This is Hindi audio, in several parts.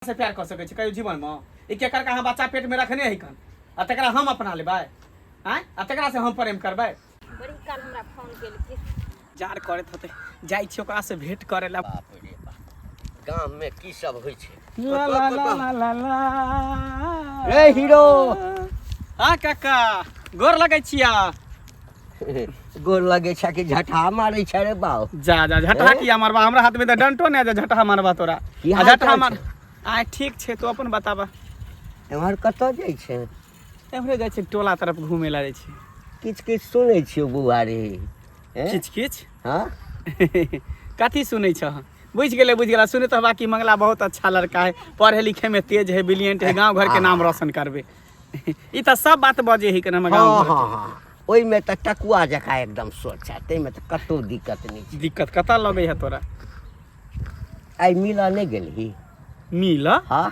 से प्यार कर सके कहियो जीवन में ई केकर कहाँ बच्चा पेट में रखने है कन आ तकरा हम अपना लेबै आय आ तकरा से हम प्रेम करबै। बड़ी काल हमरा फोन केल के जार करत होते जाई छी ओकरा से भेंट करे ला। बाप रे बाप, गांव में की सब होय छे? ला ला ला ला ला रे हीरो। हां काका गोर लगै छिया। गोर लगे छा कि झटहा मारै छ रे बाऊ? जा जा झटहा किया मारबा, हमरा हाथ में त डंटो नै जे झटहा मारबा तोरा। आ झटहा मार आय ठीक छे, तो अपन बताबा एमहर कत जाय छे? एमरे जाय छे टोला तरफ घूमे ला जाय छे। किछ किछ सुनै छियो बुआ रे? किछ किछ हां कथी सुनै छ? बुझ गेला सुने तो बाकी मंगला बहुत अच्छा लड़का है, पढ़े लिखे में तेज है, ब्रिलियंट है, गांव घर के नाम रोशन करबे। ई त सब बात बजे ही के ना गांव घर। हां ओइ में त टकुआ जका एकदम सोच है, ते में त कतो दिक्कत नहीं। दिक्कत कता लगे है तोरा? आई मिला नहीं गेलही? मिला? हां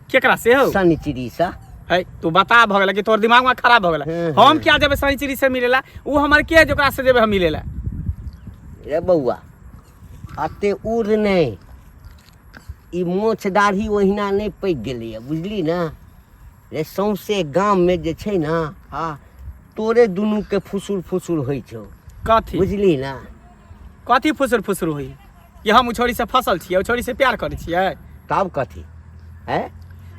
केकरा से हो? सनिचरी सा है तू बता भ गेला कि तोर दिमाग में खराब भ गेला। हम क्या जब सनिचरी से मिलेला उ हमर के जोकरा से जेबे हम मिलेला? रे बउआ अते उड़ नहीं, ई मोछ दाढ़ी ओहिना नहीं पैक गेलै, बुझली ना रे? सौंसे गांव में जे छै ना, हाँ तोरे दुनू के फुसुर फुसुर होइ छौ, कथी बुझली ना? कथी फुसुर फुसुर होई? ये हम छोरी से फसल छियै, ओ छोरी से प्यार करै छियै? तब कथी है?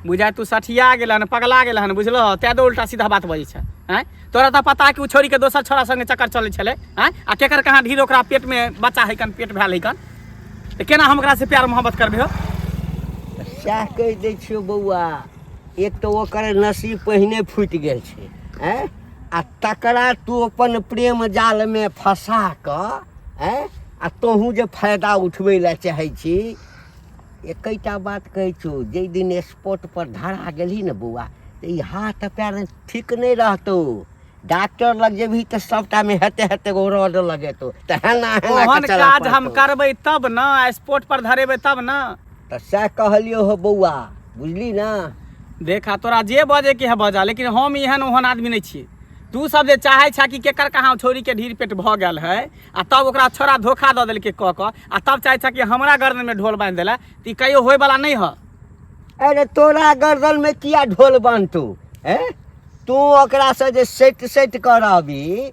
बुझाय तू सठिया गेला न, पगला गेला न, बुझलो? तै दो उल्टा सीधा बात बजै छै। हैं तोरा त पता है कि उ छोरी के दोसर छोरा संगे चक्कर चलै छले। हैं आ केकर कहाँ ढीर ओकरा पेट में बच्चा है कन, पेट भेल है कन, त केना हम ओकरा से प्यार मोहब्बत करबे हो? सएह कहि दै छियौ बउआ, एक तो ओकर नसीब पहिने फूटि गेल छै, हैं आ तकरा तू अपन प्रेम जाल में फंसा क, हैं आ तोहू जे फायदा उठबै ला चाहै छी। एकैटा बात कहै छौ, जै दिन स्पॉट पर धरा गेली न बउआ, त ई हाथ पैर ठीक नहीं रहतौ। डॉक्टर लग जेबही त सबटा में हेते हेते गो रॉड लगेतौ, त हेना हेना ओहन के चला काज हम करबै तब न, स्पॉट पर धरेबै तब न। त सएह कहलियो हो बउआ, बुझली ना? देखा तोरा जे बजे के है बजा, लेकिन हम एहन ओहन आदमी नहीं छियै। तू सब जे चाहे छा कि केकर कहाँ छोरी के ढीर पेट भ गेल है आ तब ओकरा छोरा धोखा द देलकै क आ तब चाहे छा कि हमरा गर्दन में ढोल बांध देला, त ई कहियो होय वाला नहीं ह। अरे तोरा गर्दन में किया ढोल बांधतौ? हैं तू ओकरा से जे सेट कराबी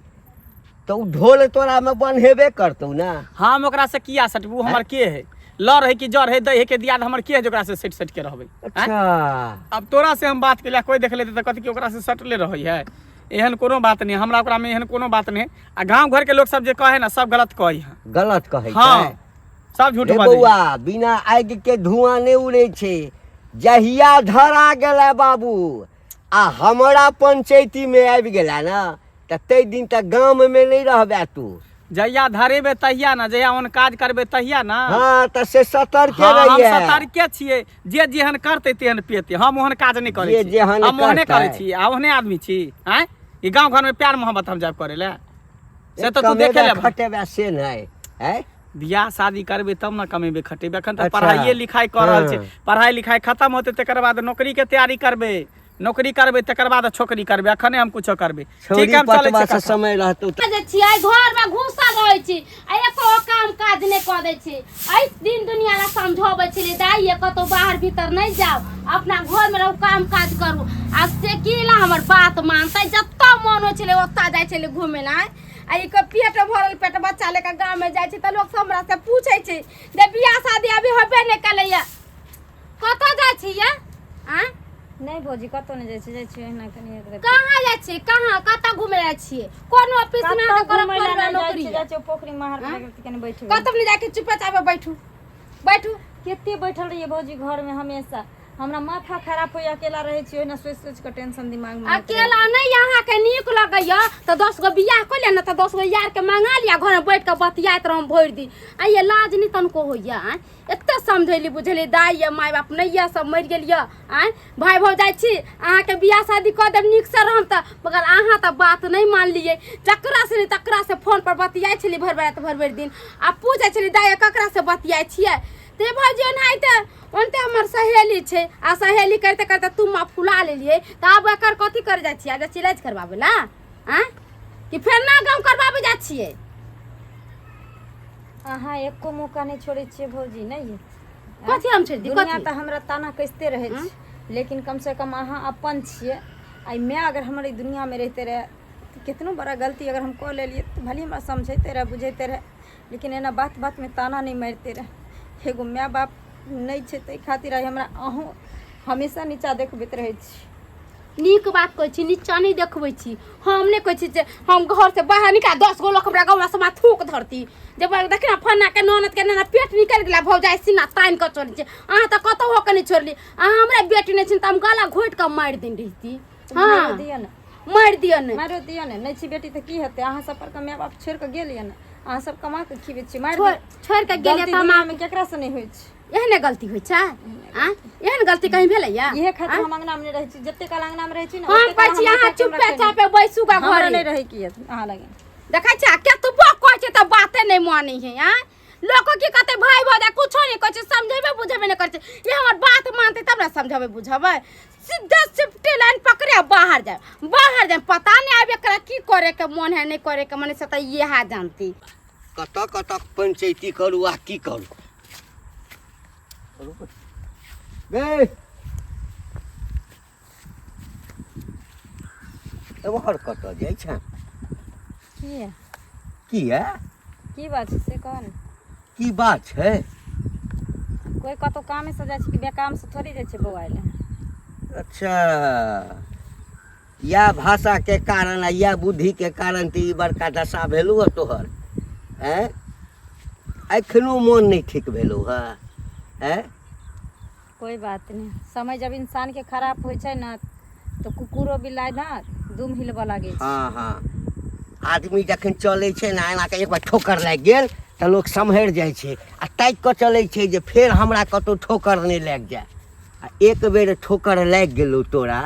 तो ढोल तोरा में बन्हेबे करतौ ना। हम ओकरा से किया सटबू? हमर के है? लड़ है कि जड़ है, दही है के दियाद हमर के है जोकरा से सेट के रहबै? अच्छा अब तोरा से हम बात केला, कोई देख लेते त कथि कि ओकरा से सटले रहै है। एहन कोनो बात नहीं, हमरा ओकरा में एहन कोनो बात नहीं। आ गांव घर के लोग सब जे कहे ना सब गलत कहै है। गलत कहै छै? हाँ सब झूठ रे बाजै। बउआ बिना आगि के धुआं नहीं उड़े छै। जहिया धरा गेला बाबू आ हमरा पंचायती में आबि गेला ना, त तै दिन तक गांव में नहीं रहबे तू। जहिया धरेबे तहिया ना, जहिया ओन काज करबे तहिया ना। हाँ त से सतर्क हाँ, हम रहिए। सतर्के छियै, जे जेहन करते तेहन पेते। हम ओहन काज नहीं करे जे छी, जेहन हम ओहने करतै। करे छी, आ ओहने आदमी छी। हैं ई गांव घर में प्यार मोहब्बत हम जाब करे ले से तो तू देखे ले। खटेबे से नहीं है? बियाह शादी करबे तब ना कमेबे खटेबे। अखन तो अच्छा। पढ़ाई लिखाई कर रहल छै, हाँ। पढ़ाई लिखाई खत्म होते तकर बाद नौकरी के तैयारी करबे, नौकरी करबे तकर बाद छोकरी करबे। अखने हम कुछो करबे। छोरी हम चले पटवा छी से समय रहतौ त जे छियै घर में घुसल रहै छी, आ एको काम काज नहीं क दै छी। आई दिन दुनिया ला समझाबै छी, दाई ये कतो बाहर भीतर नहीं जाओ, अपना घर में रहू, काम काज करू। आ से कीला हमर बात मानतै? जत्ता मन होइ छलै ओत्ता जाइ छलै घूमे ला। आ ई के पेट भरल पेट बच्चा लेके गांव में जाइ छै त लोग सब हमरा से पूछै छै जे बियाह शादी अभी होबे नहीं कलैया, कत जाइ छी ये? आ नहीं भौजी कतो नहीं जाइ छी एहना कनी एक कहाँ जाइ छी? कहाँ कत घूमे जाइ छी? कोन ऑफिस में आके करब नौकरी? जाइ छी पोखरी मार के कनी बैठे। कतब नहीं जाके चुपचाप बैठू बैठू। केते बैठल रहिए भौजी घर में हमेशा, हमरा माथा खराब होय, अकेला रहे छी, ओना सोच सोच के टेंशन दिमाग में। अकेला नहीं यहाँ के नीक लगैया तो 10 गो बियाह कर लिया ना, तो 10 गो यार के मंगा लिया, घर में बैठ के बतियात रहम भर दिन। आ ये लाज नहीं तनको होइया। एते समझैली बुझली, दाई या माय बाप नहीं या सब मर गेलिया। भाई भौजाई छी, अहाँ के बियाह शादी कर देब नीक से रहम त, मगर अहाँ त बात नहीं मान लिए। जकरा से नहीं तकरा से फोन पर बतियाई छली भर भर दिन। आ पूछे छली दाई ककरा से बतियाई छियै? ते भौजी ओनाहिते ओनते हमर सहेली छै, आ सहेली करते करते तुम फुला लेलिए। त आब एकर कथी कर जाइ छियै? आज चिलाज करबाबे ला कि फेर ना गाँव करबाबे जाइ छियै? अहाँ एको मौका नहीं छोड़े छिए भौजी नहीं? कथी हम छोड़ि दी दुनिया कथी तो हमरा ताना कसते रहे छै, लेकिन कम से कम अहाँ अपन छियै। आई मैं अगर हमर ई दुनिया में रहते रहे तो कितनो बड़ा गलती अगर हम कऽ लेलिए तो भले हमरा समझते रहे बुझेते रहे, लेकिन एना बात बात में ताना नहीं मारते रहे। एगो माय बाप नहीं छै ताहि खातिर आई हमरा अहूँ हमेशा नीचा देखबैत रहे छी। नीक बात कहै छी, नीचा नहीं देखबै छी। हम नहीं कहै छी जे हम घर से बाहर निकाल 10 गो लोग हमरा गाँव समाज थूक धरती जब देख ना फन्ना के ननद के ना पेट निकल गेला भौजाई सीना तान के चली छै। अहाँ तो कतौ हो के नहीं छोड़ली, अहाँ हमरा बेटी नहीं छी त हम गला घोट के मार देन रहिती। मारो दिया ना, मार दिया नहीं, मारो दिया ना, नहीं छी बेटी तो की हेतै। अहाँ सब पर के माय बाप छोड़ के गेलिए ना, अहाँ सब कमा के खीबे छी। मार छोड़ के गेलिए त हम में केकरा से नहीं होय छै। एहने गलती होइ छै आ एहन गलती कहीं भेलैया? इहे खातिर हम अंगना में रहै छी, जत्ते काल अंगना में रहै छी ना हम कहै छी अहाँ चुपे चापे बैसू गा घर घरे नहीं रहै की अहाँ लगे। देखै छी के तू बक कहै छै त बाते नहीं मानै है। आ लोको की कहते भाई भौजाई कुछो नहीं कहै छै, समझेबे बुझेबे नहीं करै छै। ये हमर बात मानते तब ना समझाबे बुझाबे। सीधा सिफ्टी लाइन पकड़े बाहर जाए, बाहर जाए। पता नहीं आबे करा की करे के मन है नहीं करे के मन से त यह जानती। कतऽ कतऽ पंचायती करू आ की करू। गए एमहर कतऽ जाइ छै? की बात छै से कह ने। की बात छै? कोई कतौ कामे से जाइ छै कि बेकाम से थोड़ी जाइ छै बौआ ले। अच्छा, या भाषा के कारण आ या बुद्धि के कारण तो ई बड़का दशा भेलू तोहर। हैं एखनो मोन नहीं ठीक भेलू है? कोई बात नहीं, समय जब इंसान के खराब हो छै ना तो कुकुरो बिलाई ना दुम हिलबऽ लागे छै। हाँ हाँ, आदमी जखन चले छै ना एना के एक बार ठोकर लागि गेल तो लोग सम्हरि जाइ छै आ ताकि कऽ चलै छै जे फेर हमरा कतौ ठोकर नहीं लागि जाए। आ एक बेर ठोकर लागि गेलौ तोरा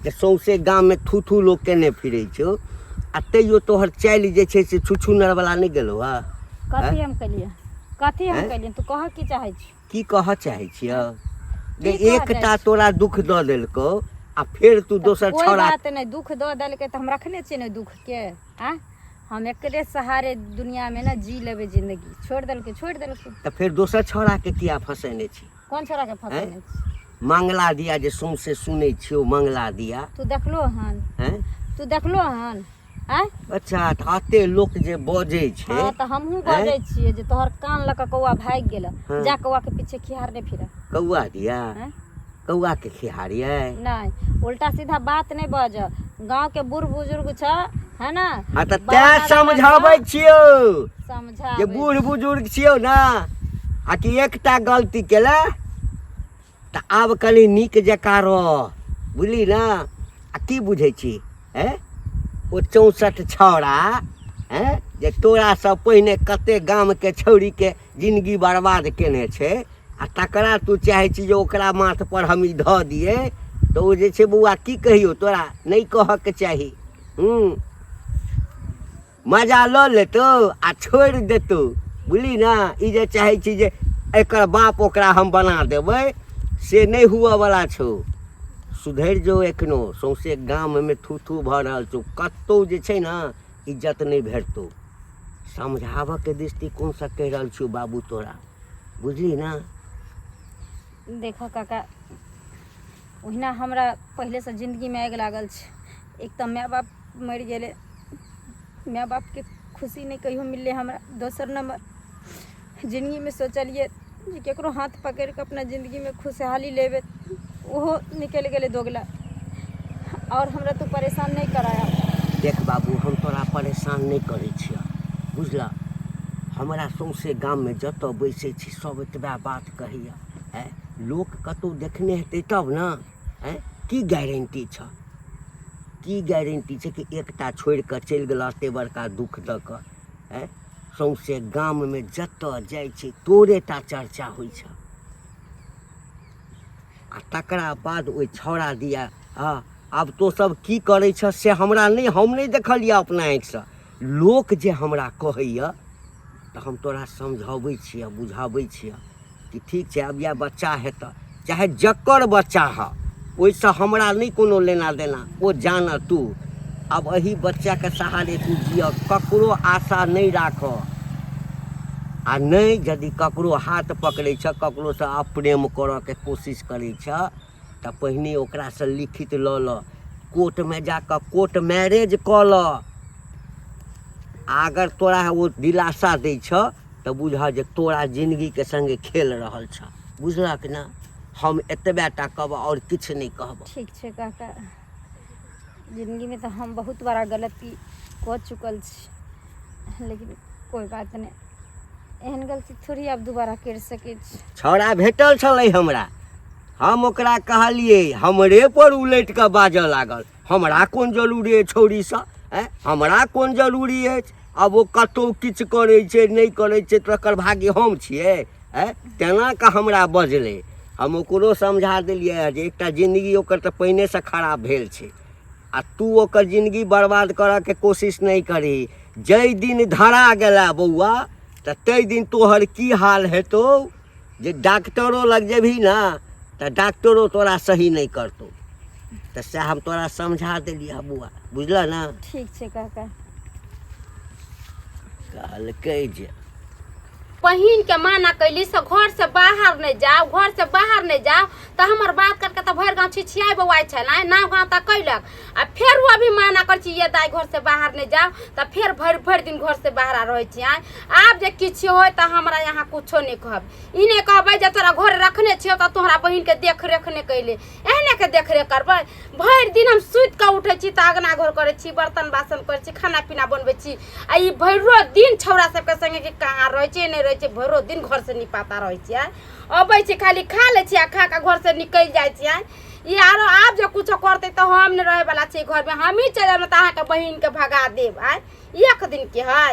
जे सौंसे गाम में थू थू लोग केने फिरै छौ आ तैयो तोहर चालि जे छै से छुछुनर वाला नहीं गेलौ हा? कथी हम कलिए, कथी हम कलिए, तू कह की चाहै छी? की कह चाहै छियै? गे की कहऽ एकटा चाहै छी? तोरा दुख दऽ देलकौ आ फेर तू दोसर कोई छौड़ा बात नहीं, दुख दऽ देलकै तऽ हम रखने छियै ने दुख के। आ हम एकरे सहारे दुनिया में ना जी लेबै जिंदगी। छोड़ देलकै छोड़ देलकै, तऽ फेर दोसर छौड़ा के किया फसेने छी? कौन छोड़ा के फसेने छी? मंगला दिया जे सौंसे सुनै छियौ मंगला दिया तू देखलो हन, हैं? तू देखलो हन। आ अच्छा तऽ एते लोक जे बजै छै हाँ तो हमहू बजै छियै जे तोहर कान लऽ कऽ कौआ भागि गेल, हाँ। जा कौआ के पीछे खिहार नहीं फिर। कौआ दिया हैं? कौआ के खिहारियै? नहीं, उल्टा सीधा बात नहीं बज। गांव के बूढ़ बुजुर्ग छ है ना, हाँ तऽ बड़ा तैं दादा समझाबै छियौ समझा जे बूढ़ बुजुर्ग छियौ ना आ कि एकटा गलती केला तऽ आब कनी नीक जकाँ रह, बुझली ना? आ की बुझै छी हैं? ओ 64 छौड़ा हैं जे तोरा सब पहिने कते गाम के छौड़ी के जिंदगी बर्बाद केने छै आ तकरा तू चाहै छी जे ओकरा माथ पर हम ई धऽ दिए तऽ ओ जे छै बौआ की कहियो तोरा नहीं कहऽके चाही। मजा लऽ लेतौ आ छोड़ि देतौ, बुझली ना? ई जे चाहै छी जे एकर बाप ओकरा हम बना देबै से नहीं हुअ वाला छौ। सुधरि जो एखनो, सौंसे गाम में थू थू भऽ रहल छौ, कतौ जे छै ना इज्जत नहीं भेटतौ। समझाबऽ के दृष्टिकोण से कहि रहल छियौ बाबू तोरा, बुझली ना? देखो काका, ओहिना हमरा पहले से जिंदगी में आगि लागल छै। एक तो माय बाप मरि गेले, माय बाप के खुशी नहीं कहियो मिलले हमरा। दोसर नंबर जिंदगी में सोचलिए जे केकरो हाथ पकड़ के अपना जिंदगी में खुशहाली लेबे, ओहो निकल गेले दोगला। और हमरा तू परेशान नहीं कराया। देख बाबू, हम तोरा परेशान नहीं करै छियौ, बुझला? हमरा सौंसे गाम में जतऽ बैसै छी सब एतबा बात कहैया। लोक कतौ देखने हेतै तब ना? की गारंटी छ? की गारंटी छै कि एकटा छोड़ि कऽ चलि गेल एते बड़का दुख दऽ कऽ? सौंसे गाम में जतऽ जाइ छै तोरे टा चर्चा होइ छ। आ तकरा बाद ओहि छौड़ा दिया आब तो सब की करै छ से हमरा नहीं, हम नहीं देखलिए अपना आँखिसँ। लोक जे हमरा कहैया तऽ हम तोरा समझाबै छियै, बुझाबै छियै कि ठीक छै अब या बच्चा हेतऽ चाहे जकर बच्चा ह, ओहिसँ हमरा नहीं कोनो लेना देना। ओ जान तू अब अही बच्चा के सहारे तू जिय, ककरो आशा नहीं राख। आ नहीं यदि ककरो हाथ पकड़ै छ ककरो से अप्रेम करऽ के कोशिश करै छ तऽ पहिने ओकरा से लिखित लऽ ल कोर्ट में जाकर कोर्ट मैरेज कऽ ल अगर तोरा वो दिलासा दै छ तऽ बुझ जे तोरा जिंदगी के संगे खेल रहल छ बुझलक ना हम एतबे टा कहब और किछु नहीं कहब ठीक छै काका जिंदगी में तो हम बहुत बड़ा गलती कऽ चुकल छी लेकिन कोई बात नहीं एहन गलती थोड़ी अब दोबारा कर सकै छी छौड़ा भेटल छलै हमरा हम ओकरा कहलिए हमरे पर उलट के बाजऽ लागल हमरा कोन जरूरी है छौड़ी से हमरा कोन जरूरी है अब वो कतौ किछु करै छै नहीं करै छै तकर भागी हम छियै तेना के हमरा बजले हम ओकरो समझा देलिए जे एकटा जिंदगी ओकर तऽ पहिने से खराब भेल छै आ तू ओकर जिंदगी बर्बाद करऽ के कोशिश नहीं करी जै दिन धरा गेला बौआ तऽ तै दिन तोहर की हाल हेतौ जे डॉक्टरो लग जेबही ना तऽ डॉक्टरो तोरा सही नहीं करतौ तऽ से हम तोरा समझा देलिए बौआ बुझल ना ठीक छै काका कहलकै जे पहिन के माना कैली से घर से बाहर नहीं जाओ घर से बाहर नहीं जाओ तो हमार बात करके तो भर गाँव छिछिया बउआई छल नाव गाँव तक कैलक आ फिर वो अभी माना कर ये दाई घर से बाहर नहीं जाओ तो फिर भर दिन घर से बाहर रहे छी आब जे किछु हो तो हमरा यहाँ कुछो नहीं कहब ई नहीं कहबै जे तोरा घर रखने छियो तो तोहरा बहिन के देख रेख नहीं कैले एहने के देख रेख करबै भर दिन हम सुत के उठे छी तो अगना घर करे छी बर्तन बासन करे छी खाना पीना बनबै छी आ ई भरो दिन छौड़ा सबके संगे के कहाँ रहे छी नहीं रहे छी भरो दिन घर से निपाता रहे छी अबै छी खाली खा ले छी आ खा के घर से निकल जाय छी यारो आप जो कुछ करते तो हम नहीं रहे वाला छी घर में हम ही चले तो अहाँ के बहिन के भगा देब एक दिन के है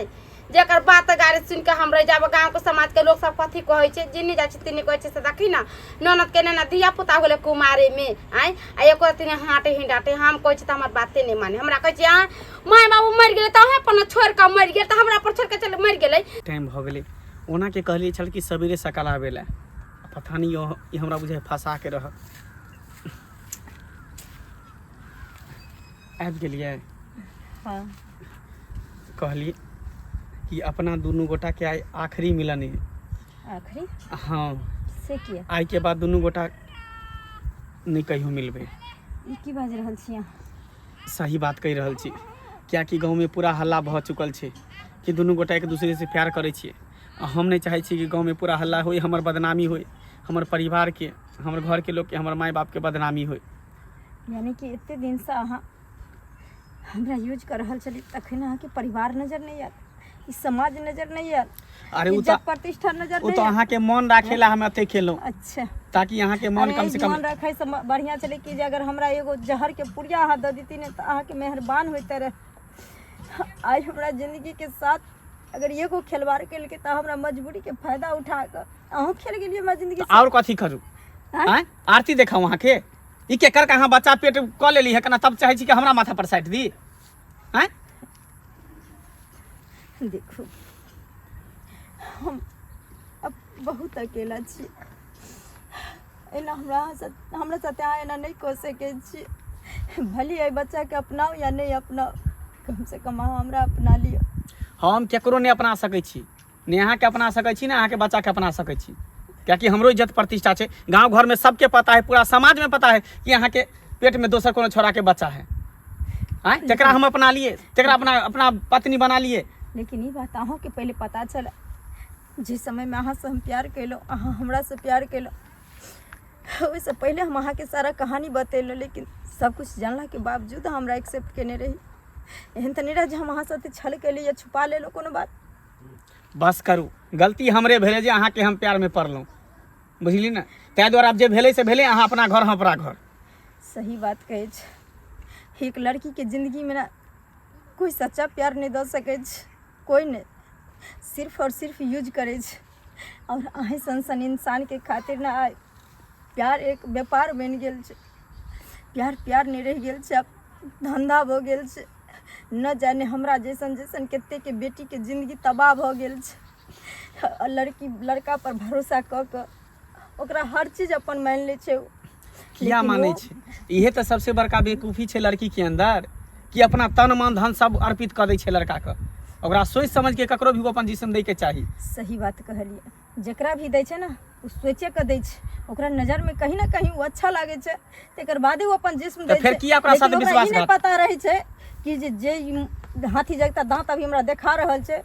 जेकर बात गाड़ी सुन के हम रह जाब गाँव के समाज के लोग सब कथी कहे छे जिन्नी जाय छी तिन्नी कहे छे से देखी ना ननद के ना धिया पुता होले कुमारे में आ एको तिने हाटे हिंडाटे हम कहे छी त हमर बाते नहीं माने हमरा कहे छी माय बाबू मर गेले त ओहे अपन छोड़ के मर गेल त हमरा पर छोड़ के चल मर गेले टाइम भ गेलै ओना के कहलिए छल कि सवेरे सकाल आवेला पता नहीं ये हमरा बुझे फंसा के रह आबि गेलिए हाँ कहलिए कि अपना दोनों गोटा के आइ आखिरी मिलन है आखिरी हाँ से किया आई के बाद दोनों गोटा नहीं कहियो मिलबे ई की बाज रहल छी अहाँ सही बात कहि रहल छी क्या कि गाँव में पूरा हल्ला भऽ चुकल छै कि दोनों गोटा एक दूसरे से प्यार करे छिए हम नहीं चाहे छी कि गाँव में पूरा हल्ला होई हमर बदनामी होई हमर परिवार के हमर घर के लोग के हमर माय बाप के बदनामी होई यानी कि इतने दिन से अहाँ हमरा यूज कर रहल छली तखन अहाँ के परिवार नजर नहीं आयल ई समाज नजर नहीं आयल अरे इज्जत प्रतिष्ठा नजर वो नहीं तो आयल अहाँ के मन राखेला हम अते खेलो अच्छा ताकि अहाँ के मन कम से कम मन रखे से बढ़िया चले कि जे अगर हमरा एगो जहर के पुड़िया अहाँ दे देती ने तो अहाँ के मेहरबान होते रहे आज हमरा जिंदगी के साथ अगर एगो खिलवाड़ के लेके तो हमरा मजबूरी के फायदा उठा कर अहूँ खेल गेलिए हमरा जिंदगी से और कथी करू आरती देखा वहाँ के ई के कर कहाँ बच्चा पेट क लेली है कना तब चाहे छी कि हमरा माथा पर साइट दी हैं देखो हम अब बहुत अकेला छी एना हमरा साथे अहाँ एना नहीं कह सके छी भले एहि बच्चा के अपनाओ या नहीं अपनाओ कम से कम अहाँ हमरा अपना लियो हम केकरो नहीं अपना सकै छी ने अहाँ के अपना सकै छी ने अहाँ के बच्चा के अपना सकै छी क्योंकि हमरो इज्जत प्रतिष्ठा है गांव घर में सबके पता है पूरा समाज में पता है कि अहाँ के पेट में दोसर कोनो छोरा के बच्चा है जकरा हम अपना लिए जकरा अपना पत्नी बना लिए लेकिन ये बात अहों के पहले पता चला जिस समय में अहाँ से हम प्यार कैलो अहाँ हमरा से प्यार कैलो उससे पहले हम अहाँ के सारा कहानी बतेलो लेकिन सब कुछ जानला के बावजूद हमरा एक्सेप्ट केने रही एहन तो नहीं रह जे हम अहाँ साथे छल कैली या छुपा लेलो कोनो बात बस करू गलती हमरे भेले जे अहाँ के हम प्यार में पड़लहुँ बुझली ना तै द्वारा अब जे भेले से भेले अहाँ अपना घर हम अपना घर सही बात कहे छ एक लड़की के जिंदगी में ना कोई सच्चा प्यार नहीं दे सके कोई नहीं सिर्फ और सिर्फ यूज करे और अहें सन इंसान के खातिर ना आए प्यार एक व्यापार बन गेल छै प्यार नहीं रह गेल छै अब धंधा हो गेल छै न जाने हमरा जैसन जैसन कते के बेटी के जिंदगी तबाह हो गेल छै लड़का पर भरोसा क के ओकरा हर चीज अपन मान ले छै किया माने छै इहे तो सबसे बड़का बेवकूफी छै लड़की के अंदर कि अपना तन मन धन सब अर्पित कर दै छै लड़का के ओकरा सोच समझ के ककरो भी अपन जिस्म दै के चाही। सही बात कहलिए, जकरा भी दै छै ना उ सोचे के दै छै, ओकरा नजर में कहीं ना कहीं वो अच्छा लागे छै, तेकर बादे वो अपन जिस्म तो दै फिर छै। किया ओकरा साथ लेकिन ओकरा ई विश्वासघात? नहीं पता रहे छै कि जे हाथी जगता दांत अभी हमरा देखा रहल छै,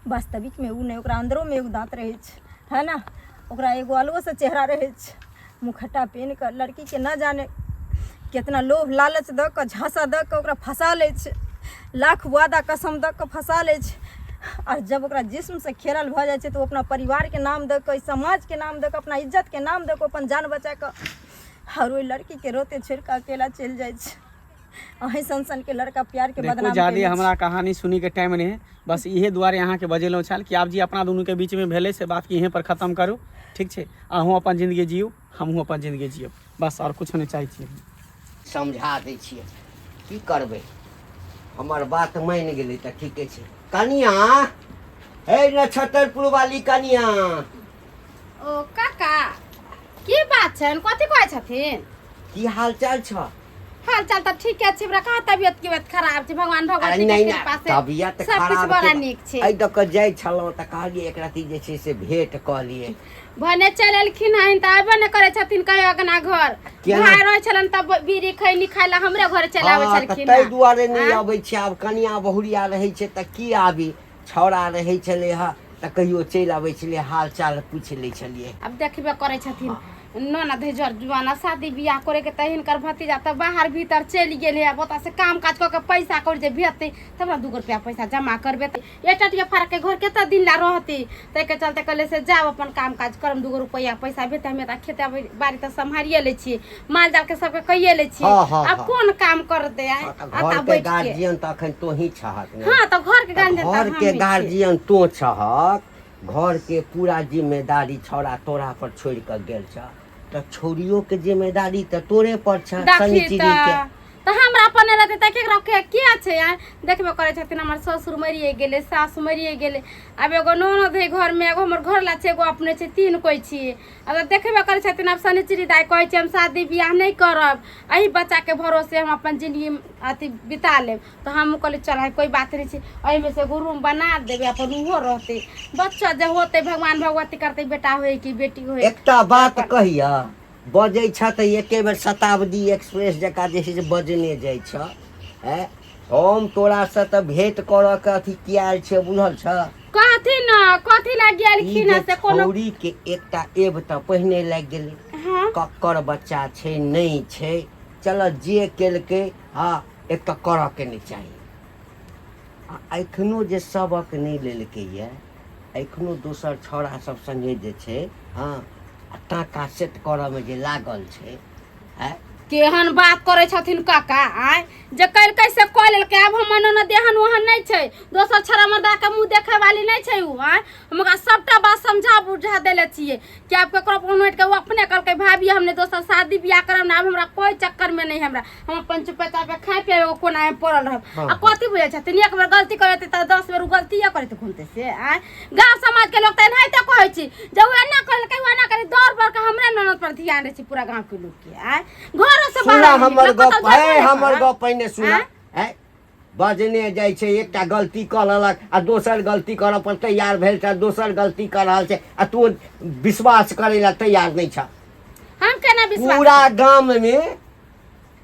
वास्तविक में उ नहीं, ओकरा अंदरो में एगो दांत रहे छै, है ना। ओकरा एगो अलगो से चेहरा रहे छै, मुखट्टा पहन कर लड़की के न जाने कितना लोभ लालच द के झांसा द के ओकरा फंसा ले छै, लाख वादा कसम द के फंसा ले छै। और जब ओकरा जिस्म से खेलल भ जाए छै तो अपना परिवार के नाम द के, समाज के नाम द के, अपना इज्जत के नाम द के अपन जान बचा के और ओई लड़की के रोते छोड़ के अकेला चल जाए छै। अहीं सन के लड़का प्यार के देखो बदनाम ज्यादा कइले छै। हमरा कहानी सुनी के टाइम नहीं है, बस इहे दुआरे यहाँ के बजेलहुँ छल कि आप जी अपना दुनू के बीच में भेले से बात के यहीं पर खत्म करू, ठीक छै। अहूँ अपन जिंदगी जियू, हमहूँ अपन जिंदगी जियब, बस और कुछ नहीं चाहै छियै। समझा दै छियै, की करबै, हमर बात मान गेलै तऽ ठीके छै। कनिया, हे नक्षत्रपुर वाली कनिया, ओ काका की बात छन, कथी कहै छथिन? की हाल चाल छ? हाल चाल तऽ ठीके छै, हमरा कहाँ तबियत के बात खराब छै, भगवान भगवती नहीं के कृपा से तबियत सब कुछ खराब बड़ा के नीक छै। एहि दऽ कऽ जाइ छलहुँ तऽ कहलियै एक रत्ती जे छै से भेंट कऽ लियै। भने चल एलखिन हन तऽ अयबे ने करे छथिन कहियो अगना घर, केना? भाय रहै छलन तब बीड़ी खैनी खाय ला हमरे घर चल आबै हाँ, तऽ छलखिन। ताहि दुआरे नहीं हाँ? अबै छै। आब कनिया बहुरिया रहै छै तऽ की आबी, छौड़ा रहै छलै हँ तऽ कहियो चलि आबै छलियै, हाल चाल पूछि लै छलियै। अब देखबे करे छथिन ननद है जर जुआना, शादी बियाह करे के त हिनकर भतीजा त बाहर भीतर चलि गेल है। बता से काम काज क के पैसा कर जे भेटते तब ना 2 रुपया पैसा जमा करबे। ए टटिया फाड़ के घर केतना दिन ला रहती, तै के चलते कहले से जाओ अपन काम काज करम, 2 रुपया पैसा भेटे, हमें त खेते बाड़ी त संभालिए ले छी, माल जाल के सबके कहिए ले छी। हाँ, हाँ, अब हाँ। कौन काम कर दे आए हाँ, तऽ आता घर के बैठ के। गार्जियन तऽ अखन तो ही छहक ने। हां त घर के गार्जियन घर के गार्जियन तो छहक, घर के पूरा जिम्मेदारी छौड़ा तोरा पर छोड़ के गेल छ, त छोरियो के जिम्मेदारी त तोरे पर छ। देखी शनिचरी के त हमरा अपने रहते त केकरा के किया छै यार, देखबे करे छथिन हमर ससुर मरिए गेले, सास मरिए गेले, अब एगो ननद है घर में, एगो हमर घर ला छै, एगो अपने छै, 3 कोई छी। अब देखबे करे छथिन अब शनिचरी दाई कहै छै हम शादी बियाह नहीं करब, एही बच्चा के भरोसे हम अपन जिंदगी अथी बिता लेब। तो हम कहले चल है कोई बात नहीं छै, एही में से एगो रूम बना देबे, अपन उहो रहते, बच्चा जे होते भगवान भगवती करते, बेटा होए कि बेटी होए। एकटा बात कहिया, बजै छ त एके बेर शताब्दी एक्सप्रेस जकाँ जे छै से बजने जाइ छ। हैं, हम तोरा से त भेंट करऽ के अथी कियाल छै, बुझल छ? कथी न कथी ला गेलखिन ई है जे से कोनो। छौरी के एकटा एब त पहिने लागि गेलै, हाँ कक्कर बच्चा छै नहीं छै, चल जे केलकै हाँ एक तऽ करऽ के नहीं चाही। आ एखनो जे सबक नहीं लेलकै ये, एखनो दोसर छौड़ा सब संगे जे छै हाँ टाका सेट करऽ में जे लागल छै है। केहन बात करे छथिन काका, आय जे कल कैसे कह लेलकै, अब हम न देहन ओहन नहीं छै, दोसर छोरा मर्दा के मुंह देखे वाली नहीं छै उ। आय हमरा सबटा बात समझा बुझा देले छियै कि अब केकरो पहुंच के वो अपने कहलकै भाभी हमने दोसर शादी बियाह करब ना, अब हमरा कोई चक्कर में नहीं, हमरा हम अपन चुपचाप पे खाए पिए एगो कोना में पड़ल रहब। आ कथी बुझै छथिन, एक बेर गलती करते त 10 बेर गलती करते घूमते से। आय गांव समाज के लोग त एनाहिते कहै छी जे उ एना करलकै उ एना करी, दौड़ पर के हमरे ननद पर ध्यान दै छी पूरा गांव के लोग के। आय घर से सुना बाहर हमर निकलऽ, गप कतौ है, जेबो नहीं हमर करऽ। गप पहिने सुना है। बजने जाइ छै, एकटा गलती कऽ लेलक आ दोसर गलती करऽ पर तैयार भेल छ, दोसर गलती कर रहल छै आ तू विश्वास करै ला तैयार नहीं छ। हम केना विश्वास पूरा गाम में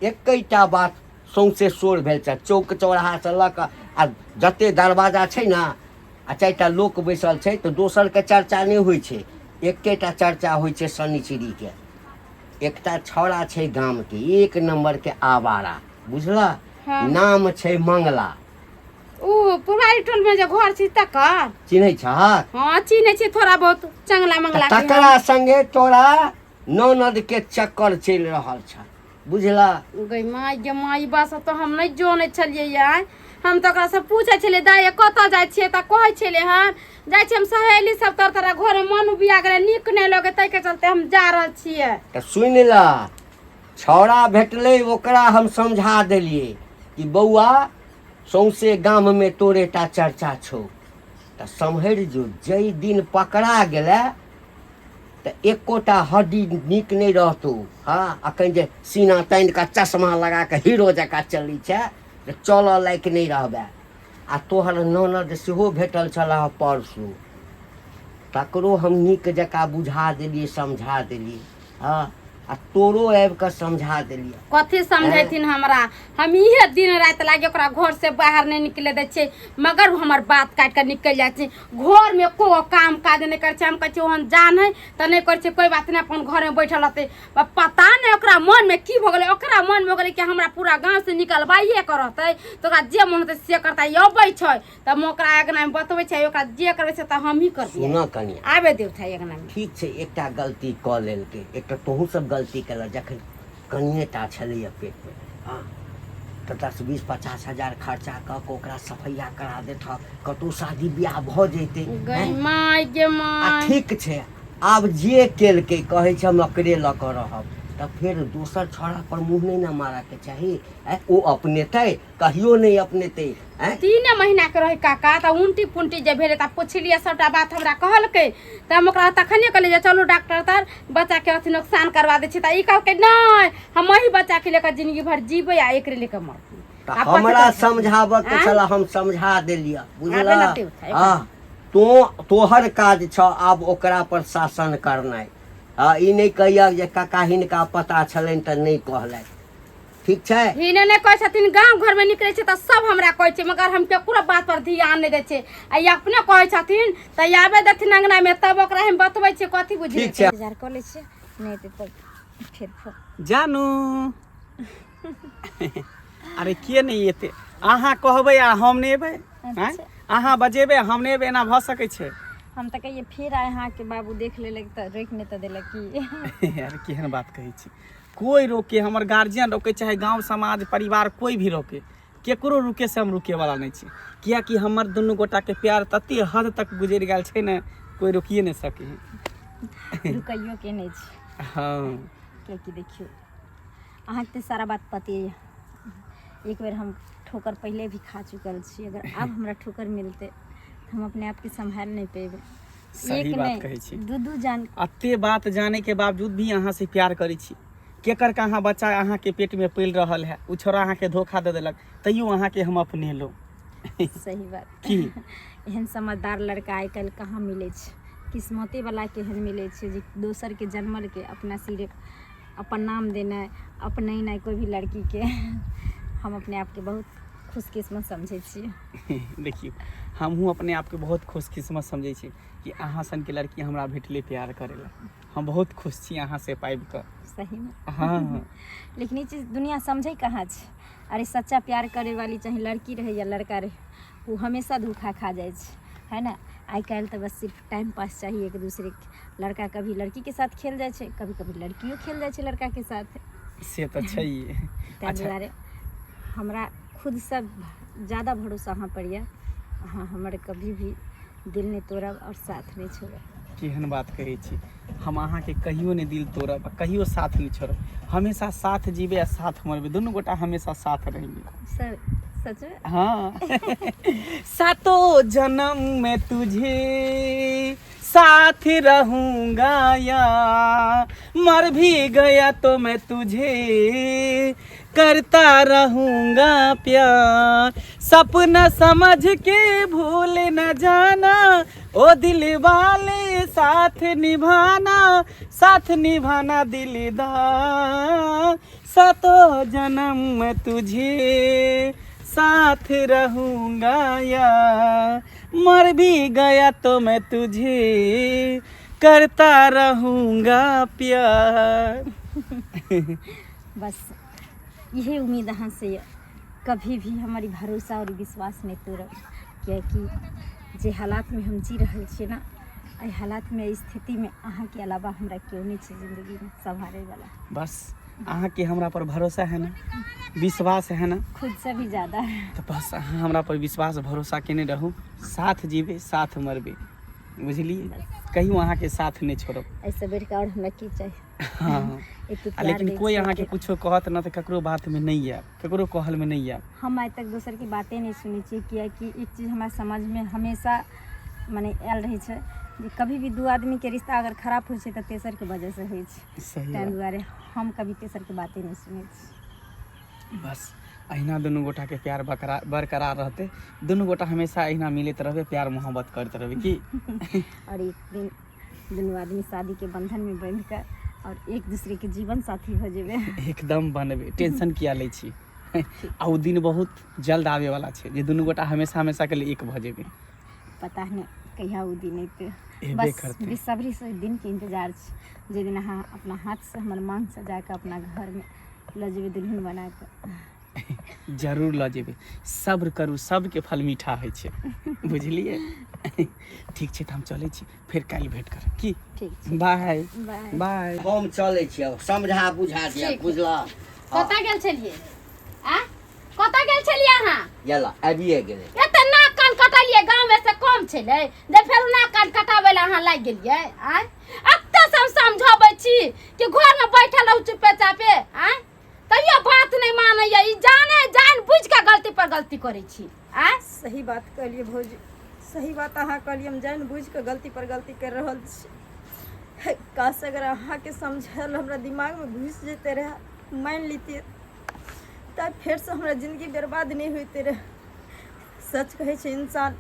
एकैटा बात सौंसे शोर भेल छ, चौक चौराहा से लऽ कऽ आ जते दरवाजा छै ना आ 4टा लोक बैसल छै तऽ दोसर के चर्चा नहीं होइ छै, एकेटा चर्चा होइ छै शनिचरी के। एकटा छौड़ा छै गाम के 1 नंबर के आवारा, बुझला? हाँ। नाम छै मंगला, उ पुरारी टोल में जे घर छी तकर। चिन्है छहक? हां चिन्है छी थोड़ा बहुत, चंगला मंगला के। तकरा संगे तोरा ननद के चक्कर चलि रहल छ, बुझला? गई माई बस तो हम नहीं जाने छलिए यार, हम तो ओकरा से पूछे छलिए दाई कत जाय छिए त कहै छले हम जाय छी हम सहेली सब तर घर में मन बिया गेले, नीक नहीं लगे, तै के चलते हम जा रहल छिए। तऽ सुनि ला, छौड़ा भेटलै ओकरा हम समझा देलिए कि बौआ सौंसे गाम में तोरेटा चर्चा छौ, तऽ सम्हरि जो, जै दिन पकड़ा गेलै तऽ एकोटा हड्डी नीक नहीं रहतौ। हाँ अखन जे सीना तानि कऽ चश्मा लगा कऽ हीरो जकाँ चलै छै तऽ चलऽ लायक नहीं रहबै। आ तोहर ननद सेहो भेटल छलह परसू, तकरो हम नीक जकाँ बुझा देलियै, समझा देलियै। हाँ, आ तोरो आबि कऽ समझा देलियै। कथी समझेथिन हमरा? हम इहे दिन रात लागे ओकरा घर से बाहर नहीं निकले दे छे, मगर वो हमर बात काट के निकल जाए छे। घर में को काम काज नहीं करे छे। हम कहे छे ओहन जान है त नहीं करे छे, कोई बात नहीं, अपन घर में बैठल रहते। पता नहीं ओकरा मन में की भ गेले, ओकरा मन में हो गेले कि हमरा पूरा गांव से निकलबाइए करते, तो ओकरा जे मन होते से करता। अबै छै त हम ओकरा एकना में बतबै छै, ओकरा जे करबै से त हम ही कर दिए। सुन कनिया, आबे देव था एकना में। ठीक छै, एकटा गलती कऽ लेलकै, एकटा तोहूँ सब गलती केलक। जखन कनिए टा छलैए पेटमे, हाँ, तऽ 10-20-50 हजार खर्चा कऽ के ओकरा सफैया करा देतह, कतहु शादी बियाह भऽ जैतै। गई माय गे आ माय। ठीक छै, आब जे केलकै कहै छै हम एकरे लऽ कऽ रहब, तऽ फेर दोसर छौड़ा पर मुँह नहीं न मारऽके चाही। ओ अपनेतै, कहियो नहीं अपनेतै। 3 महीना के रहे काका, त उल्टी पुंटी जे भेले त पुछलिए, सबटा बात हमरा कहलकै। त हम ओकरा तखने कहलिए जे चलू डॉक्टर तर, बच्चा के अथी नुकसान करवा दे छै। त ई कहलकै नहीं, हम वही बच्चा के लेकर जिंदगी भर जीबै आ एकरे लेकर मरबै। तऽ हमरा समझाबऽ के छला, हम समझा देलियै, बुझला। हाँ, तोहर काज छ आब ओकरा पर शासन करनाइ। ई नहीं कहिया जे काका हिनका पता छलनि तऽ नहीं कहलथि, ठीक छै। हिने ने कहै छथिन, गांव घर में निकले छै त सब हमरा कहै छै, मगर हम केकरो बात पर ध्यान नहीं दै छै। आ ई अपने कहै छथिन त आबे देथिन अंगना में, तब ओकरा हम बतबै छै कथी बुझै ठीक छै। छै। इंतजार कर ले छे, नहीं तो तब फिर जानू अरे के नहीं एते, अहाँ कहबै आ हम नहीं एबै? हैं? अहाँ बजेबै हम नहीं एबै, एना भऽ सकै छै? हम तो कहिए फिर आए हाँ के बाबू देख ले तो रोक नहीं तो दिलक की। यार केहन बात कहै छी, कोई रोके, हमर गार्जियन रोके, चाहे गांव समाज परिवार कोई भी रोके, केकरो रुके से हम रुके वाला नहीं छी। कियाकि हमर दुनू गोटा के प्यार तते हद तक गुजरि गेल छै ने, कोई रोकिए नहीं सके। रुकइयो के नहीं छे। हाँ, कि देखियो अहाँ के सारा बात पते है। एक बेर हम ठोकर पहले भी खा चुकल छी, अगर अब हमरा ठोकर मिलते तो हम अपने आप के संभाल नहीं पेबे। सही बात कहै छी। दू जान अते बात जाने के बावजूद भी अहाँ से प्यार करै छी। केकर कहाँ बच्चा अहाँ के पेट में पल रहल है, उ छोरा अहाँ के धोखा दे देलक, तैयो अहाँ के हम अपने लो। सही बात की एहन समझदार लड़का आइ काल्हि कहाँ मिले छै। किस्मते वाला के एहन मिले छै जे दोसर के जन्मल के अपना सिरे अपन नाम देना, अपने नहीं कोई भी लड़की के। हम अपने आप के बहुत खुशकिस्मत समझे छियै। देखियो, हमहूँ अपने आप के बहुत खुशकिस्मत समझे छी कि अहाँ सन के लड़की हमरा भेटले प्यार करेला। हम बहुत खुश छी अहाँ से पाबि कऽ। सही में। हाँ। लेकिन ये चीज दुनिया समझे कहाँ छै। अरे सच्चा प्यार करे वाली चाहे लड़की रहे या लड़का रहे, वो हमेशा धोखा खा जाए छै, है ना। आई काल्हि तो बस सिर्फ टाइम पास चाहिए एक दूसरे के। लड़का कभी लड़की के साथ खेल जाए छै, कभी कभी लड़कियों खेल जाए छै लड़का के साथ। से तो छैहे। ताहि दुआरे हमरा खुद से ज़्यादा भरोसा अहाँ पर यऽ। अहाँ हमर कभी भी दिल नहीं तोड़ब और साथ नहीं छोड़ब। केहन बात कहै छी, हम अहाँ के कहियो नहीं दिल तोड़ब आ कहियो साथ नहीं छोड़ब। हमेशा साथ जीबे आ साथ मरबे, दुनू गोटा हमेशा साथ रहेंगे। सच में। हाँ। सातों जन्म में तुझे साथ रहूंगा, या मर भी गया तो मैं तुझे करता रहूंगा प्यार। सपना समझ के भूल न जाना, ओ दिल वाले साथ निभाना दिलदार। सातों जन्म में तुझे साथ रहूंगा, या मर भी गया तो मैं तुझे करता रहूंगा प्यार। बस यही उम्मीद अहाँ से है। कभी भी हमारी भरोसा और विश्वास नहीं तोड़ब, कियाकि जे हालात में हम जी रहे छे ना, एहि हालात में स्थिति में अहाँ के अलावा हमरा क्यों नहीं छे जिंदगी में संभाले वाला। बस अहाँ के हमरा पर भरोसा है ना, विश्वास है ना, खुद से भी ज़्यादा। तो बस अहाँ हमरा पर विश्वास भरोसा केने रहू। साथ जीबे साथ मरबे, बुझलिए। कहियो अहाँ के साथ नहीं छोड़ब। ऐसे बेर का और हमरा की चाहिए। हाँ। लेकिन कोई अहाँ के कुछो कहत ना, तो ककरो बात में नहीं आब, ककरो कहल में नहीं आब। हम आज तक दोसर की बातें नहीं सुनी छी, कियाकि एक चीज़ हमारे समाज में हमेशा माने आयल रही है जे कभी भी दू आदमी के रिश्ता अगर खराब हो तो तेसर के वजह से हो। सही ताहि बात। दुआरे हम कभी तेसर के बातें नहीं सुने छी। बस अहिना दुनू गोटा के प्यार बरकरार रहते, दुनू गोटा हमेशा अहिना मिलते रहबे, प्यार मोहब्बत करते रहबे की। और एक दिन दोनों आदमी शादी के बंधन में बंध कर और एक दूसरे के जीवन साथी हो जेबे। एकदम बनबे, टेंशन किया लै छी। आ उ दिन बहुत जल्द आवे वाला छै जे दुनू गोटा हमेशा हमेशा के लिए एक भ जेबे। पता नहीं कहिया वो दिन अइते, एबे बस करते। बेसब्री से दिन के इंतजार छै जे दिन अहाँ अपना हाथ से हमर मांग सजा के अपना घर में ल जेबे दुल्हन बना के। जरूर ल जेबे, सब्र करू, सबके फल मीठा होइ छै, बुझलिए। ठीक छै, त हम चलै छी, फिर काल्हि भेट कर की। ठीक छै, बाय बाय। बाय। हम चलै छी, अब समझा बुझा दिया, ठीक। बुझला। कतऽ गेल छलियै आ कतऽ गेल छलियै अहाँ? यला आबिए गेलै। एते नाक कान कटलियै, गाँव में से कम छलै जे फेर नाक कान कटाबै लए अहाँ लागि गेलियै? आय एते से हम समझाबै छी कि घर में बैठल रहू चुपे चापे, आय तैयो बात नहीं मानैया। ई जान बुझ के गलती पर गलती करै छी। आय सही बात कहलिए भौजी, सही बात अहाँ कहलिए, हम जान बुझ के गलती पर गलती कर रहल छी। काश अगर अहाँ के समझल हमरा दिमाग में घुस जेते रहे, मान लीतिए, तब फिर से हमारा जिंदगी बर्बाद नहीं होते रहे। सच कहे छे इंसान,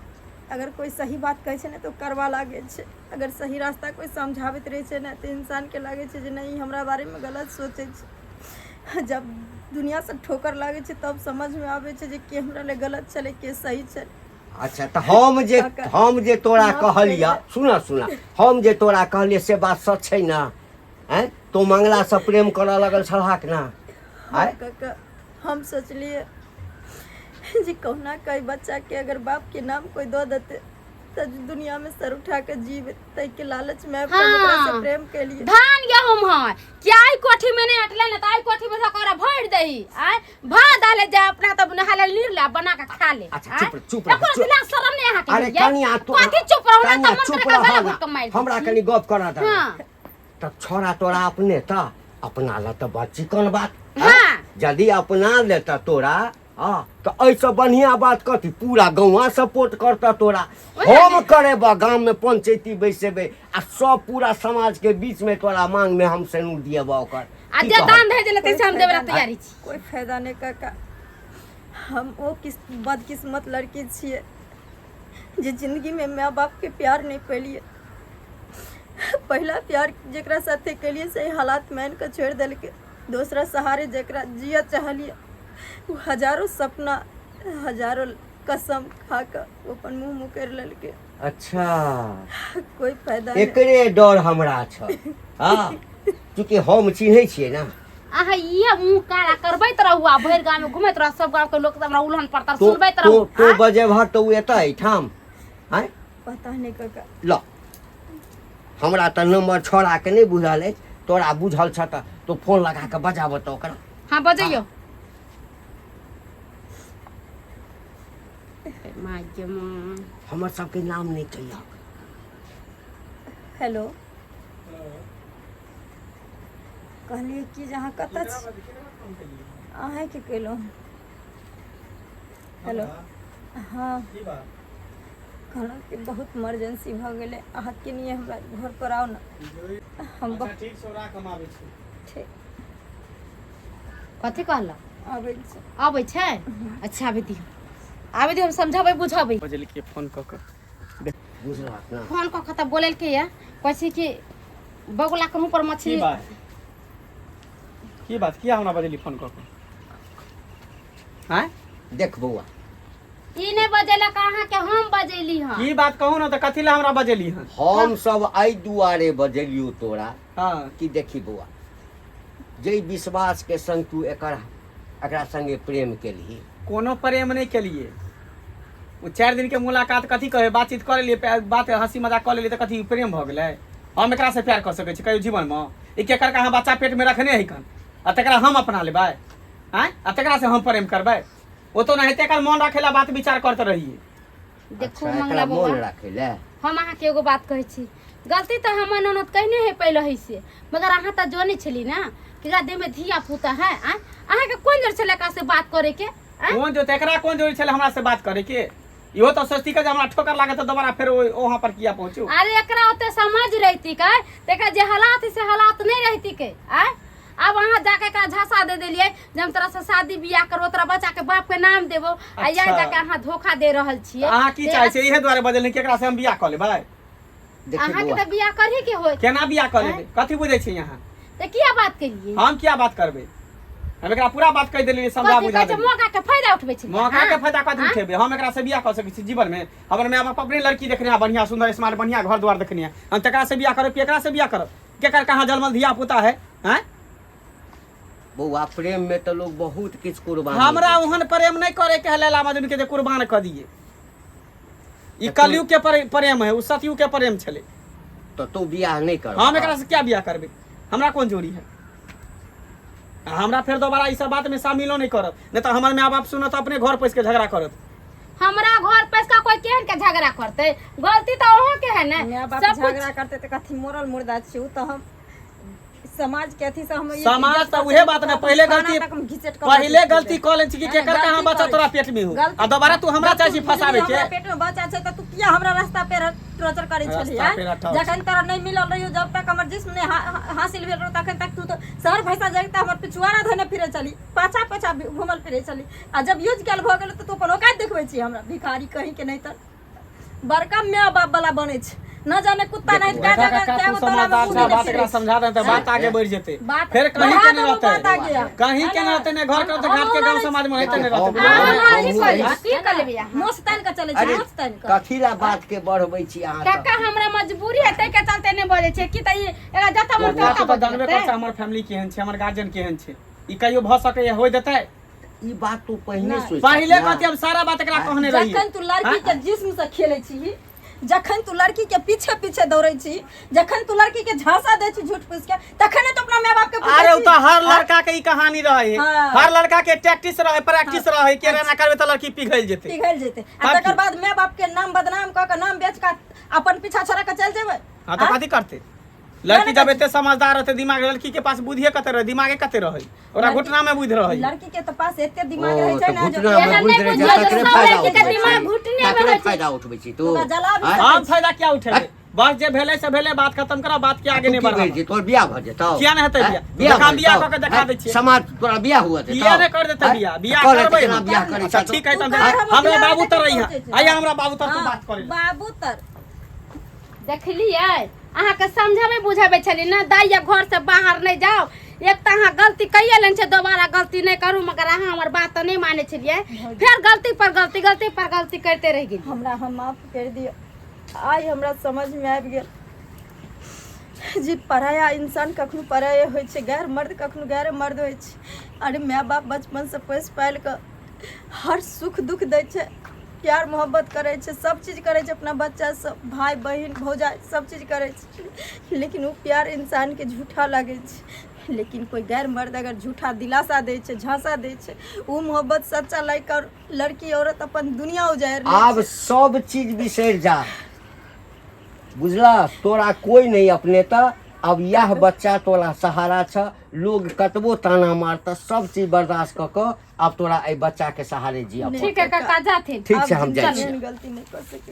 अगर कोई सही बात कहे छे ना तो करवा लागे छे, अगर सही रास्ता कोई समझावित रहे छे ना तो इंसान के लागे छे जे नहीं हमरा बारे में गलत सोचे छे। जब दुनिया से ठोकर लागे छे तब समझ में आवे छे जे के हमरा ले गलत चले के सही चले। अच्छा, तो हम जे तोरा कहलिया, सुना हम जे तोरा कहलिए से बात सच छै ना? हैं तो मंगला से प्रेम करऽ लगल छलहाक ना? आय काका हम सोचलिए जी कहुना कई बच्चा के अगर बाप के नाम कोई दो देते तो दुनिया में सर उठा के जीवे, तई के लालच में अपन ओकरा से प्रेम के लिए धान गेहूं है क्या आई कोठी में नहीं अटले ना, तो आई कोठी में सकरा भर दही। आय भा डाले जा अपना तब नहाला लीरला बना के खा ले। अच्छा, चुप रह। एको दिना शर्म नहीं आके। अरे कनिया तू कथी चुप रहो ना, कनिया तो चुप मन रह करे ना। गला मार। हमरा कनी गप करा दे। हां तब छोरा तोरा अपने त अपना ला त बच्ची कौन बात। हां यदि अपना लेता तोरा तो ऐसा बढ़िया बात कथी, पूरा गाँव सपोर्ट करता तोरा। हम करे गाँव में पंचायती बैसेबे आ सब पूरा समाज के बीच में तोरा मांग में हम सेनूर दिएबा ओकर। आ जे दान दे देले तैसे हम देबे ला तैयारी छी। कोई फायदा नहीं काका, हम वो बदकिस्मत लड़की छिए जे जिंदगी में माँ बाप के प्यार नहीं पैलिए। पहला प्यार जेकरा साथे के लिए सही हालात मान के छोड़ दिल के, दूसरा सहारे जेकरा जिया चाहलिए वो हजारों सपना हजारों कसम खा कर वो अपन मुंह मुकर ललके। अच्छा, कोई फायदा नहीं। एकरे डर हमरा छ। हां क्योंकि हम चिन्है छियै ना। आहा ये मुंह काला करबैत रहू, भैर गांव में घुमैत रह, सब गांव के लोग हमरा उल्हन पड़ता सुनबैत रहू। तो बजे भर तो एतै ठाम हैं? पता नहीं काका। ल हमरा त नंबर छोड़ा के नहीं बुझल है, तोरा बुझल छ त तो फोन लगा के बजाब त ओकरा। हां बजैयो। माय के मां हमर सबके नाम नहीं कहिया। हेलो कहलिए कि जहाँ कत अहें के केलो। हेलो हाँ कहना कि बहुत इमरजेंसी भ गेले, अहाँ के लिए हमरा घर पर आओ ना। हम ठीक सोरा कमाबै छी। ठीक कथि कहला? आबै छै। आबै छै? अच्छा आबै दियो, आबै दियो, हम समझाबै बुझाबै। बजल के फोन क के बुझला ना? फोन क के त बोलल के या कहै कि बगुला के मुंह पर मछली। की बात किया हमरा बजली फोन क के? हैं देख बउआ, ई ने बजेला कहाँ के हम बजेली हां। की बात कहू ना, त कथि ला हमरा बजेली हन? हम सब आई दुआरे बजलियो तोरा हां कि देखी बउआ, जे विश्वास के संग तू एकरा संगे प्रेम केली। कोनो प्रेम नहीं केलिए। वो 4 दिन के मुलाकात कथी कहे, बातचीत कर लिए, बात हंसी मजाक कर लिए, तो कथी प्रेम भ गेलै? हम एकरा से प्यार कर सकै छी कहियो जीवन में? ई केकर का हम बच्चा पेट में रखने है कन, आ तकरा हम अपना लेबै? हैं आ तकरा से हम प्रेम करबै? वो तो नहीं, तेकर मन रखेला बात विचार करते रहिए। देखो अच्छा, मंगला एकरा बाबा, मोन राखेला। हम अहाँ के एगो बात कहै छी, गलती तो हमर ननद कहने है पहले ही से, मगर अहाँ त जाने छली ना कि देह में धिया पुता है। अहाँ के कोन जरूरत छले एकरा से बात करे के? कौन जो तेकरा कौन जरूरी छले हमरा से बात करे के? इहो तो सोचती के हमरा ठोकर लागे तो दोबारा फिर वहां पर किया पहुंचू? अरे एकरा ओते समझ रहती के, तेका जे हालात से हालात नहीं रहती के। अब अहाँ जाके का झांसा दे देलिए जब हम तोरा से शादी बियाह करबो तोरा बच्चा के बाप के नाम देबो आ या अच्छा। जाके अहाँ धोखा दे रहल छियै अहाँ की चाहै छियै इहे दुआरे बजल केकरा से हम बियाह कऽ लेबै देखिए अहाँ के बउआ त बियाह करही के होय केना बियाह कऽ लेबै कथी बुझै छी अहाँ त किया बात केलिए हम क्या बात करबै हम एकरा पूरा बात कहि देलियै समझा बुझा देलियै मौका के फायदा उठबै छी मौका के फायदा कथी उठेबै हम एकरा से बियाह कऽ सकै छी जीवन में हमर माय बाप अपने लड़की देखने हैं बढ़िया सुंदर स्मार्ट बढ़िया घर द्वार देखने हैं हम तकरा से बियाह करब केकरा से बियाह करब केकर कहाँ जन्मल धिया पुता है हैं बउआ प्रेम में तो लोग बहुत किछ कुर्बानी हमरा ओहन प्रेम नहीं करे के लैला मजनू के जे कुर्बान कर दिए ई कलयुग के प्रेम है उ सतयुग के प्रेम छले तो तू बियाह नहीं कर हम एकरा से क्या बियाह करबै हमरा कौन जोड़ी है हमरा फिर दोबारा ई सब बात में शामिलो नहीं करब नहीं तो हमर माय बाप सुनत अपने घर पैस के झगड़ा करत हमरा घर पे का कोई केहन के झगड़ा करते गलती तो अहाँ के है ना माय बाप सब कुछ झगड़ा करते तो कथी मोरल मुर्दा छी उ तो हम समाज के अथी से हम ये समाज इज्जत तो करते उहे हैं, बात तो ना अपन पहले खाना गलती तक हम घिचट कर पहले देते गलती हैं। कऽ लै छी कि केकर गलती कहाँ बच्चा करै तोरा छी। पेट में हो गलती आ दोबारा तू हमरा जब चाहे छी तू फंसाबे हमरा के पेट में बच्चा छै त तू किया हमरा रास्ता पे टॉर्चर करै छली रास्ता पे रटाउ छी। जखन तोरा नहीं मिलल रहियो जब तक हमर जिस्म ने हासिल भेल रहो तखन तक तू तो शहर भैसा जगता हमर पिछुआरा धने फिरे चली पाछा पाछा घुमल फिरे चली आ जब यूज कैल भ गेल त तू अपन औकात देखबै छी हमरा भिखारी कहीं के नहीं त बड़का माय बाप वाला बनै छै न जाने कुत्ता नहीं का जगह क्या समझदार छै बात एकरा समझा दे त बात आगे बढ़ जेतै फिर कहीं के नहीं रहतै कहीं के नहीं रहतै ने घर के रहतै घाट के गांव समाज में रहतै नहीं रहतै की कर लेबै अहाँ मोस्तान का चले छै अरे मोस्तान का कथीला बात के बढ़बै छी अहाँ सब? काका हमरा मजबूरी है तै के चलते नहीं बोले छै कि त ई एरा जता मन बात करता तो जानबे कर छै हमर फैमिली केहन छै हमर गार्जियन केहन छै ई कहियो भ सकै होय देतै ई बात तू पहले सोच पहले कहती हम सारा बात एकरा कहने रही जखन तू लड़की के जिस्म से खेलै छी जखन तू लड़की के पीछे पीछे दौड़ै छी जखन तू लड़की के झांसा दै छी झूठ फूस के तखन तो अपना माय बाप के अरे उ तो हर लड़का के ई कहानी रहे है हाँ। हर लड़का के टैक्टिस रहे प्रैक्टिस रहे के ना करबे त लड़की पिघल जेतै पिघल जेतै आ तब तकर की? बाद माय बाप के नाम बदनाम क के नाम बेच के अपन पीछा छोड़ा के चल जेबै हां तो कथी करते लड़की जब एते समझदार रहते दिमाग लड़की के पास बुद्धिए कते रहे दिमागे कते रहे ओकरा घुटना में बुद्धि रहे लड़की के तो पास एते दिमाग ओ, रहै छै तो ना घुटना जो में एहन बुद्धि नहीं रहे बुझियौ जा जे तकरे सब फायदा लड़की के उठबै छी। दिमाग घुटने में तकरे रहै छै। फायदा उठबै छी तू तोरा जला भी आँय? हम फायदा क्या उठेबे बस जे भेले से भेले बात खत्म करा बात के आगे तू नहीं की बढ़ा कहै छी? तोर बियाह भ जेतौ किया नहीं हेतै आँय? बियाह? देखा भ बियाह जेतौ? कऽ के देखा दै छियै। समाज तोरा बियाह हुआ देतौ किया नहीं कर देते आँय? बियाह बियाह कह ले करबै केना बियाह करै अच्छा छै ठीक है तब तू हमरा बियाह बाबू देखे तर रही पहुँचै छै। आइया हमरा बाबू तर तू हाँ, बात करे बाबू तर देखलिए अहाँ के समझावे बुझावे छली ना दाई या घर से बाहर नहीं जाओ एक तो अहाँ गलती कइए लेन छै दोबारा गलती नहीं करू मगर अहाँ हमर बात तो नहीं माने छलिए फिर गलती पर गलती करते रह गेली हमरा हम माफ कर दियो आइ हमरा समझ में आबि गेल जी पराया इंसान कखनो पराया होइ छै गैर मर्द कखनो गैर मर्द होइ छै अरे माय बाप बचपन से पोस पाल के हर सुख दुख दै छै प्यार मोहब्बत करे छै सब चीज करे छै अपना बच्चा सब भाई बहन भौजाई सब चीज करे छै लेकिन वो प्यार इंसान के झूठा लगे छै लेकिन कोई गैर मर्द अगर झूठा दिलासा दे छै झांसा दे छै वो मोहब्बत सच्चा लाइक लड़की औरत अपन दुनिया उजाड़ लै आब छै। सब चीज बिसरि जा बुझला तोरा कोई नहीं अपने त अब यह बच्चा तोरा सहारा छ लोग कतबो ताना मारता सब चीज बर्दाश्त क के अब तोरा ए बच्चा के सहारे जिया ठीक है काका जाते ठीक छै हम जाइ अब छी जिंदगी में गलती नहीं कर सके